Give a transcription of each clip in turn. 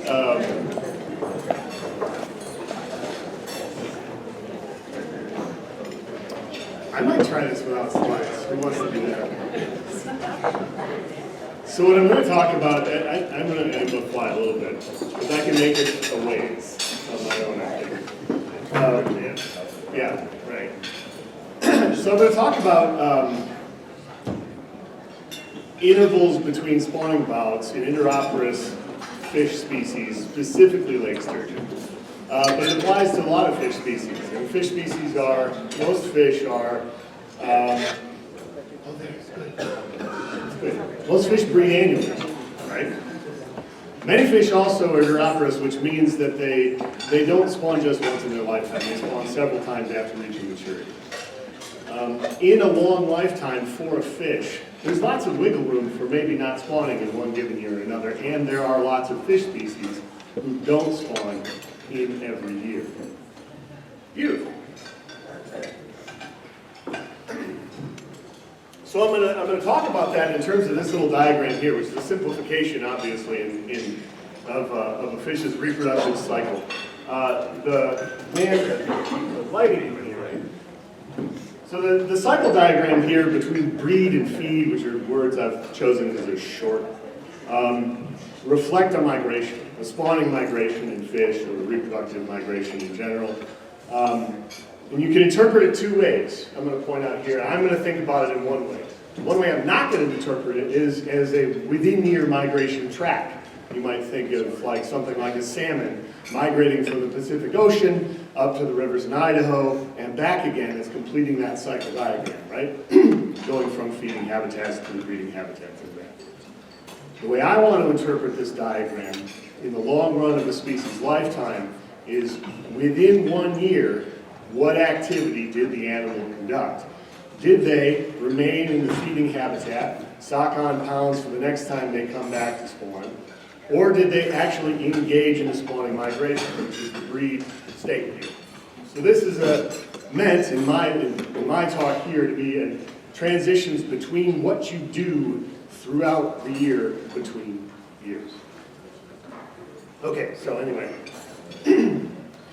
I might try this without slides. Who wants to do that? So what I'm going to talk about, I'm going to fly a little bit, because I can make it a ways of my own, I think. Yeah, right. So I'm going to talk about intervals between spawning bouts in interoperous fish species, specifically lake sturgeon. But it applies to a lot of fish species. And fish species are, most fish are, most fish breed annually, right? Many fish also are interoperous, which means that they don't spawn just once in their lifetime. They spawn several times after reaching maturity. In a long lifetime for a fish, there's lots of wiggle room for maybe not spawning in one given year or another, and there are lots of fish species who don't spawn in every year. Beautiful. So I'm going to talk about that in terms of this little diagram here, which is a simplification, obviously, of a fish's reproductive cycle. The lighting over here, right? So the cycle diagram here between breed and feed, which are words I've chosen because they're short, reflect a migration, a spawning migration in fish, or a reproductive migration in general. And you can interpret it two ways, I'm going to point out here. I'm going to think about it in one way. One way I'm not going to interpret it is as a within-year migration track. You might think of like something like a salmon migrating from the Pacific Ocean up to the rivers in Idaho and back again as completing that cycle diagram, right? Going from feeding habitats to the breeding habitats and back. The way I want to interpret this diagram in the long run of a species' lifetime is within 1 year, what activity did the animal conduct? Did they remain in the feeding habitat, sock on pounds for the next time they come back to spawn, or did they actually engage in a spawning migration, which is the breed state here? So this is meant in my talk here to be a transitions between what you do throughout the year between years. Okay, so anyway.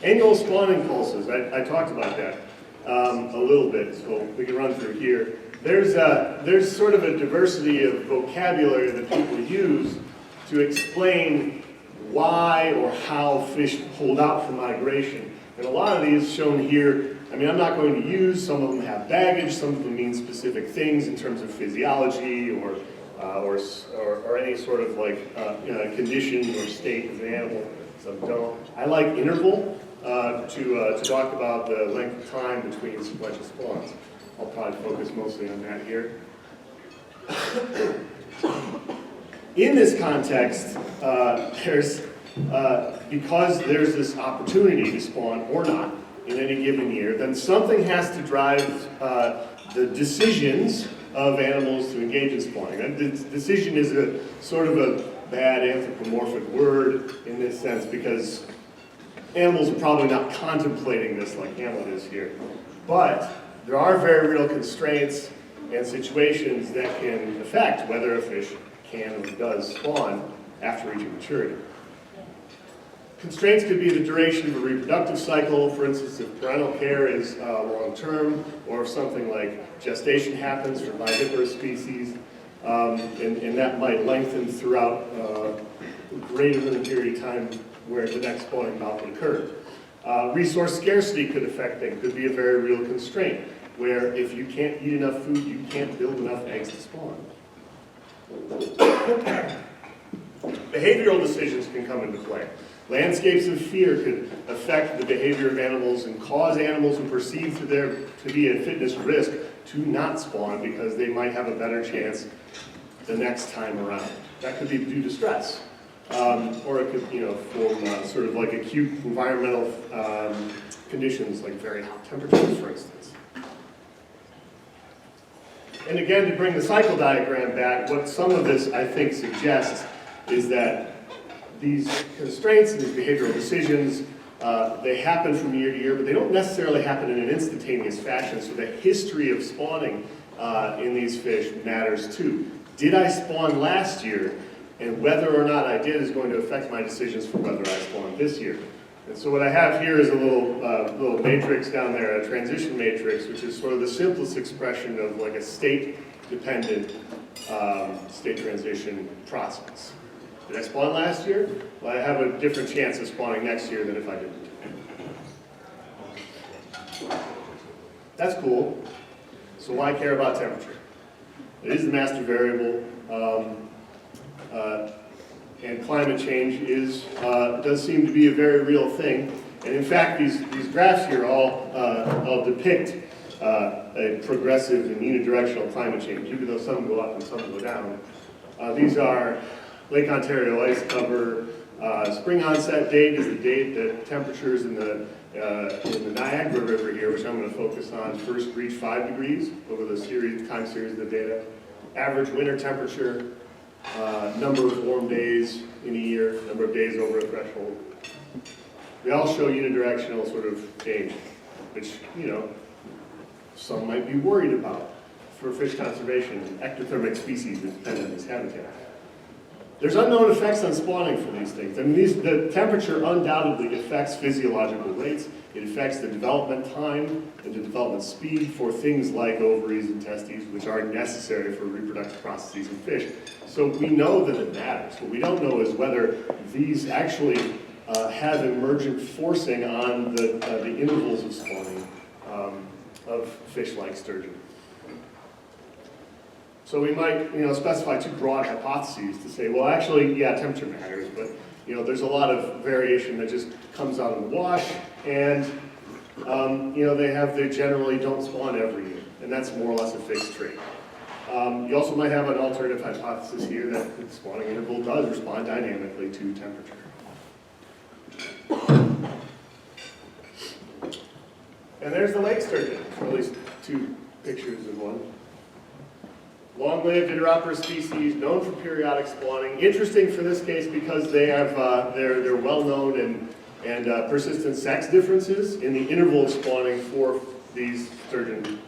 Annual spawning pulses, I talked about that a little bit, so we can run through here. There's sort of a diversity of vocabulary that people use to explain why or how fish hold out for migration. And a lot of these shown here, I mean, I'm not going to use, some of them have baggage, some of them mean specific things in terms of physiology or any sort of like condition or state of an animal. So don't. I like interval to talk about the length of time between sequential spawns. I'll probably focus mostly on that here. In this context, because there's this opportunity to spawn or not in any given year, then something has to drive the decisions of animals to engage in spawning. And decision is a sort of a bad anthropomorphic word in this sense because animals are probably not contemplating this like Hamlet is here. But there are very real constraints and situations that can affect whether a fish can or does spawn after reaching maturity. Constraints could be the duration of a reproductive cycle, for instance, if parental care is long-term, or if something like gestation happens for viviparous species, and that might lengthen throughout greater than a period of time where the next spawning bout would occur. Resource scarcity could affect things, could be a very real constraint, where if you can't eat enough food, you can't build enough eggs to spawn. Behavioral decisions can come into play. Landscapes of fear could affect the behavior of animals and cause animals who perceive to be a fitness risk to not spawn because they might have a better chance the next time around. That could be due to stress. Or it could, form sort of like acute environmental conditions like very hot temperatures, for instance. And again, to bring the cycle diagram back, what some of this, I think, suggests is that these constraints and these behavioral decisions, they happen from year to year, but they don't necessarily happen in an instantaneous fashion, so the history of spawning in these fish matters too. Did I spawn last year And whether or not I did is going to affect my decisions for whether I spawn this year. And so what I have here is a little matrix down there, a transition matrix, which is sort of the simplest expression of like a state-dependent state transition process. Did I spawn last year? Well, I have a different chance of spawning next year than if I didn't. That's cool. So why care about temperature? It is the master variable. And climate change does seem to be a very real thing. And in fact, these graphs here all depict a progressive and unidirectional climate change, even though some go up and some go down. These are Lake Ontario ice cover. Spring onset date is the date that temperatures in the Niagara River here, which I'm going to focus on, first reach 5 degrees over the time series of the data. Average winter temperature. Number of warm days in a year, number of days over a threshold. They all show unidirectional sort of change, which, some might be worried about for fish conservation, ectothermic species that depend on this habitat. There's unknown effects on spawning for these things. I mean, the temperature undoubtedly affects physiological rates. It affects the development time and the development speed for things like ovaries and testes, which are necessary for reproductive processes in fish. So we know that it matters. What we don't know is whether these actually have emergent forcing on the intervals of spawning of fish like sturgeon. So we might, specify two broad hypotheses to say, well, actually, yeah, temperature matters, but there's a lot of variation that just comes out in the wash, and they generally don't spawn every year, and that's more or less a fixed trait. You also might have an alternative hypothesis here that the spawning interval does respond dynamically to temperature. And there's the lake sturgeon, or at least two pictures of one. Long-lived interoperous species, known for periodic spawning. Interesting for this case because they have they're well-known and persistent sex differences in the interval of spawning for these sturgeons,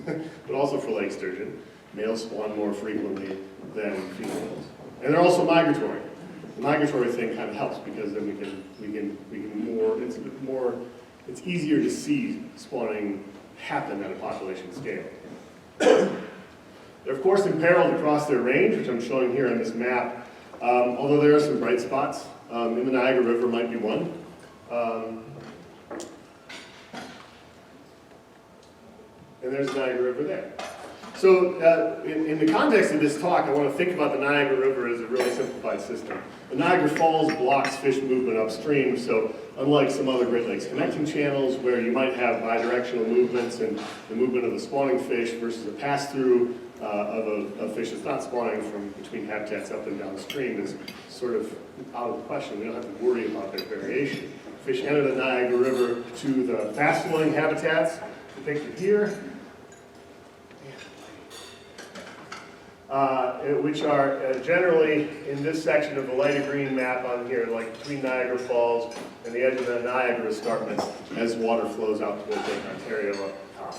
but also for lake sturgeon. Males spawn more frequently than females, and they're also migratory. The migratory thing kind of helps because then we can more. It's easier to see spawning happen at a population scale. They're of course imperiled across their range, which I'm showing here on this map, although there are some bright spots. In the Niagara River might be one. And there's the Niagara River there. So in the context of this talk, I want to think about the Niagara River as a really simplified system. The Niagara Falls blocks fish movement upstream, so unlike some other Great Lakes connecting channels where you might have bidirectional movements and the movement of the spawning fish versus a pass-through of a fish that's not spawning from between habitats up and downstream is sort of out of the question. We don't have to worry about that variation. Fish enter the Niagara River to the fast-flowing habitats depicted here, which are generally in this section of the lighter green map on here, like between Niagara Falls and the edge of the Niagara escarpment as water flows out towards Lake Ontario up top.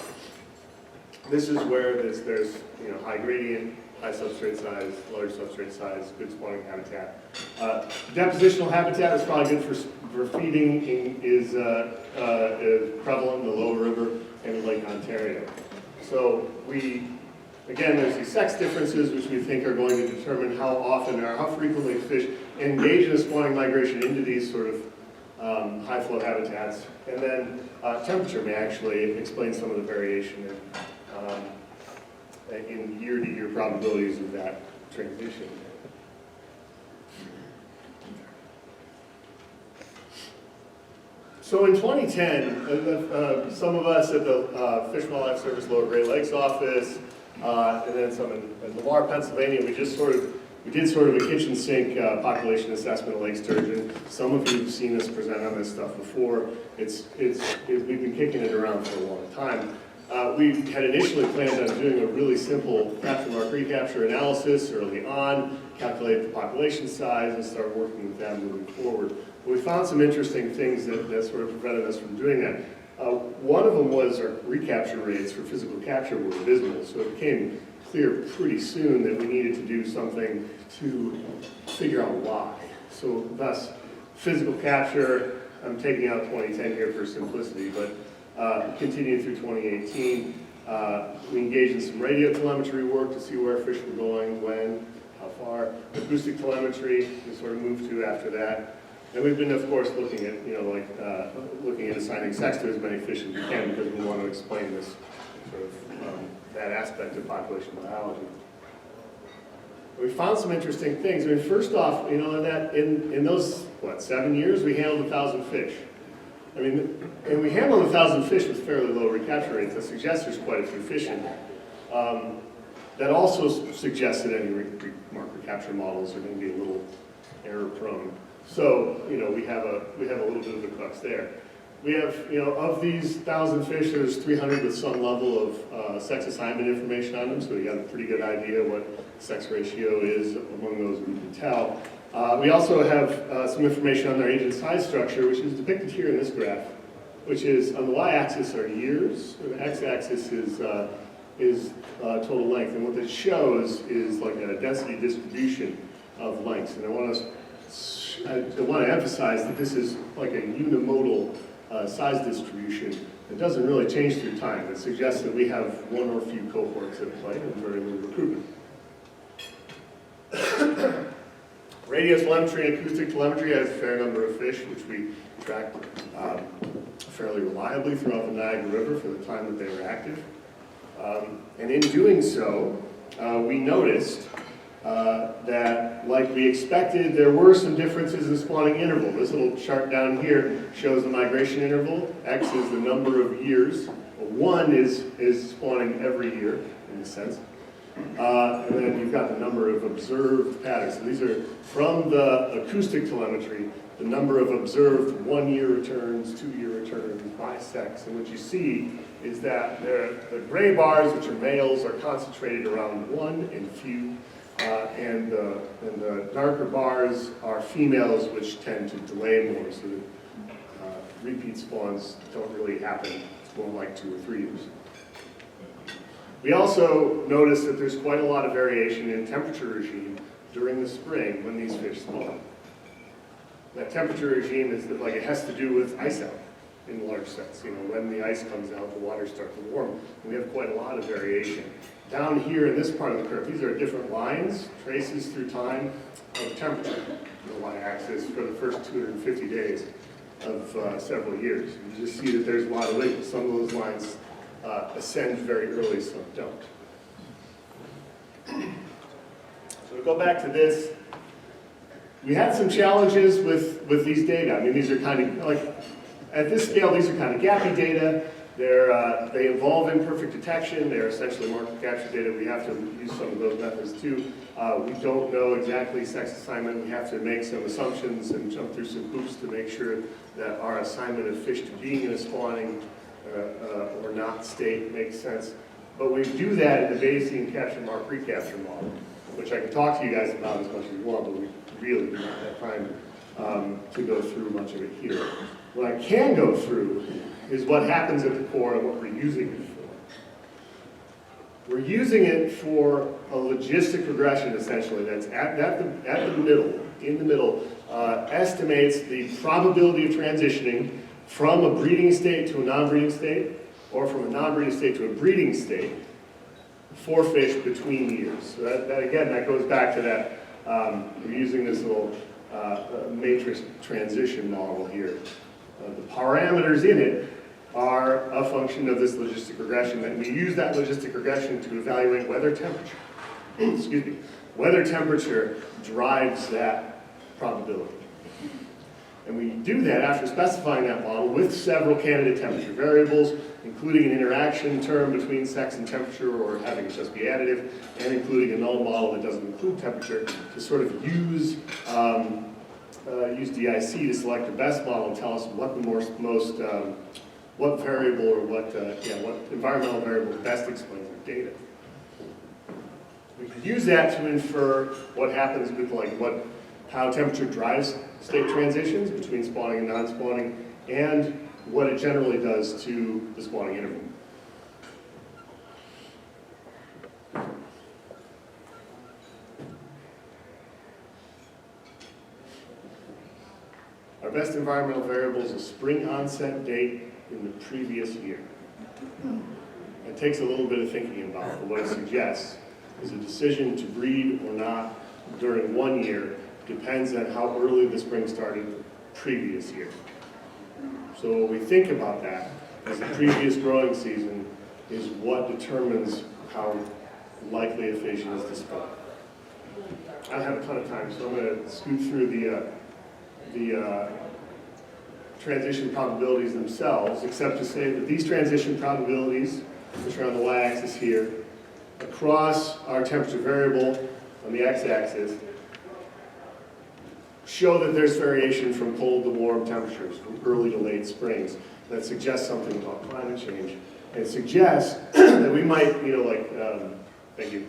This is where there's high gradient, high substrate size, large substrate size, good spawning habitat. Depositional habitat is probably good for feeding, is prevalent in the lower river and in Lake Ontario. So again, there's these sex differences which we think are going to determine how often or how frequently fish engage in a spawning migration into these sort of high flow habitats. And then temperature may actually explain some of the variation in year-to-year probabilities of that transition. So in 2010, some of us at the Fish and Wildlife Service Lower Great Lakes office, and then some in Lamar, Pennsylvania, we did sort of a kitchen sink population assessment of lake sturgeon. Some of you have seen us present on this stuff before. We've been kicking it around for a long time. We had initially planned on doing a really simple capture mark recapture analysis early on, calculate the population size, and start working with them moving forward. But we found some interesting things that sort of prevented us from doing that. One of them was our recapture rates for physical capture were abysmal, so it became clear pretty soon that we needed to do something to figure out why. So thus, physical capture, I'm taking out 2010 here for simplicity, but continued through 2018. We engaged in some radio telemetry work to see where fish were going, when, how far. Acoustic telemetry we sort of moved to after that. And we've been, of course, looking at, looking at assigning sex to as many fish as we can because we want to explain this sort of that aspect of population biology. We found some interesting things. I mean, first off, in those 7 years, we handled 1,000 fish. I mean, and we handled 1,000 fish with fairly low recapture rates. That suggests there's quite a few fish in there. That also suggests that any mark recapture models are going to be a little error prone. So, we have a little bit of a crux there. We have, of these 1,000 fish, there's 300 with some level of sex assignment information on them, so we have a pretty good idea what sex ratio is among those we can tell. We also have some information on their age and size structure, which is depicted here in this graph, which is on the y-axis are years, and the x-axis is total length. And what this shows is like a density distribution of lengths. And I want to emphasize that this is like a unimodal size distribution. It doesn't really change through time. It suggests that we have one or few cohorts at play and very little recruitment. Radio telemetry and acoustic telemetry has a fair number of fish, which we track fairly reliably throughout the Niagara River for the time that they were active. And in doing so, we noticed that, like we expected, there were some differences in spawning interval. This little chart down here shows the migration interval. X is the number of years. 1 is spawning every year, in a sense. And then you've got the number of observed patterns. So these are from the acoustic telemetry, the number of observed 1-year returns, 2-year returns by sex. And what you see is that the gray bars, which are males, are concentrated around 1 and few. And the darker bars are females, which tend to delay more, so that repeat spawns don't really happen. It's more like 2 or 3 years. We also notice that there's quite a lot of variation in temperature regime during the spring when these fish spawn. That temperature regime is that, like, it has to do with ice out in a large sense. When the ice comes out, the water starts to warm. And we have quite a lot of variation. Down here in this part of the curve, these are different lines, traces through time of temperature, the y-axis, for the first 250 days of several years. You just see that there's a lot of wiggles. Some of those lines ascend very early, some don't. So to go back to this, we had some challenges with these data. I mean, these are kind of, like, at this scale, these are kind of gappy data. They involve imperfect detection. They're essentially market capture data. We have to use some of those methods too. We don't know exactly sex assignment. We have to make some assumptions and jump through some hoops to make sure that our assignment of fish to being in a spawning or not state makes sense. But we do that in the Bayesian capture mark recapture model, which I can talk to you guys about as much as you want, but we really do not have time to go through much of it here. What I can go through is what happens at the core and what we're using it for. We're using it for a logistic regression, essentially, that's at the middle, in the middle, estimates the probability of transitioning from a breeding state to a non-breeding state, or from a non-breeding state to a breeding state, for fish between years. So that goes back to that, we're using this little matrix transition model here. The parameters in it are a function of this logistic regression, and we use that logistic regression to evaluate weather temperature. Excuse me. Weather temperature drives that probability. And we do that after specifying that model with several candidate temperature variables, including an interaction term between sex and temperature, or having it just be additive, and including a null model that doesn't include temperature, to sort of use DIC to select the best model and tell us what the what variable or what environmental variable best explains the data. We can use that to infer what happens with how temperature drives state transitions between spawning and non-spawning, and what it generally does to the spawning interval. best environmental variable is a spring onset date in the previous year. It takes a little bit of thinking about, but what it suggests is a decision to breed or not during 1 year depends on how early the spring started the previous year. So what we think about that is the previous growing season is what determines how likely a fish is to spawn. I don't have a ton of time, so I'm going to scoot through the transition probabilities themselves, except to say that these transition probabilities, which are on the y-axis here, across our temperature variable on the x-axis, show that there's variation from cold to warm temperatures, from early to late springs. That suggests something about climate change. And suggests that we might, thank you.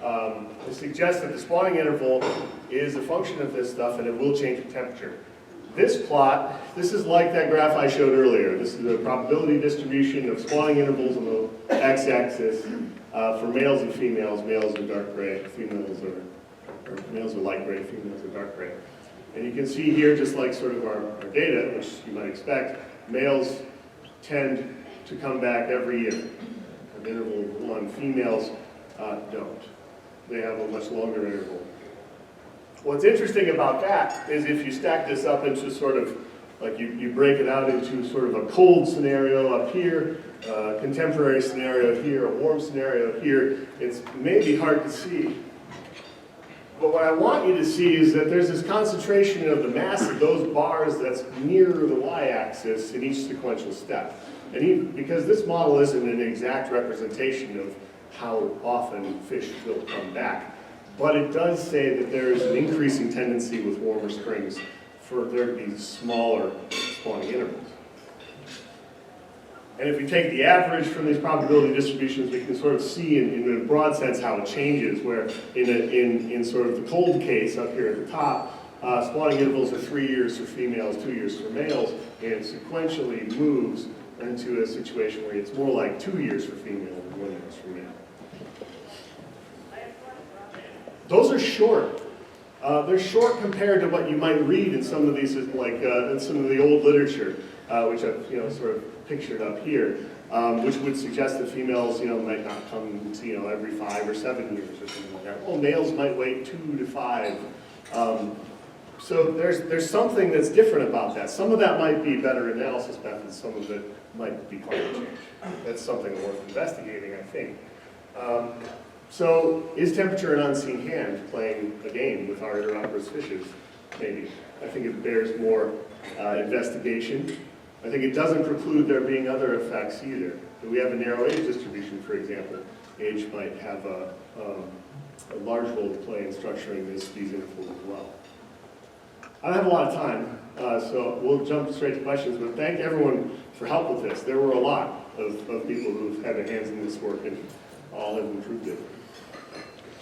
It suggests that the spawning interval is a function of this stuff and it will change with temperature. This plot, this is like that graph I showed earlier. This is the probability distribution of spawning intervals on the x-axis for males and females. Males are dark gray, males are light gray, females are dark gray. And you can see here, just like sort of our data, which you might expect, males tend to come back every year, an interval of 1. Females don't. They have a much longer interval. What's interesting about that is if you stack this up into sort of, like you break it out into sort of a cold scenario up here, a contemporary scenario here, a warm scenario here, it's maybe hard to see. But what I want you to see is that there's this concentration of the mass of those bars that's near the y-axis in each sequential step. And because this model isn't an exact representation of how often fish will come back, but it does say that there is an increasing tendency with warmer springs for there to be smaller spawning intervals. And if we take the average from these probability distributions, we can sort of see in a broad sense how it changes, where in sort of the cold case up here at the top, spawning intervals are 3 years for females, 2 years for males, and sequentially moves into a situation where it's more like 2 years for females and 1 year for male. Those are short. They're short compared to what you might read in some of these, like in some of the old literature, which I've sort of pictured up here, which would suggest that females might not come every 5 or 7 years or something like that. Well, males might wait 2 to 5. So there's something that's different about that. Some of that might be better analysis methods. Some of it might be climate change. That's something worth investigating, I think. So is temperature an unseen hand playing a game with our Iteroporous fishes? Maybe. I think it bears more investigation. I think it doesn't preclude there being other effects either. If we have a narrow age distribution, for example, age might have a large role to play in structuring these intervals as well. I don't have a lot of time, so we'll jump straight to questions, but thank everyone for help with this. There were a lot of people who've had their hands in this work and all have improved it.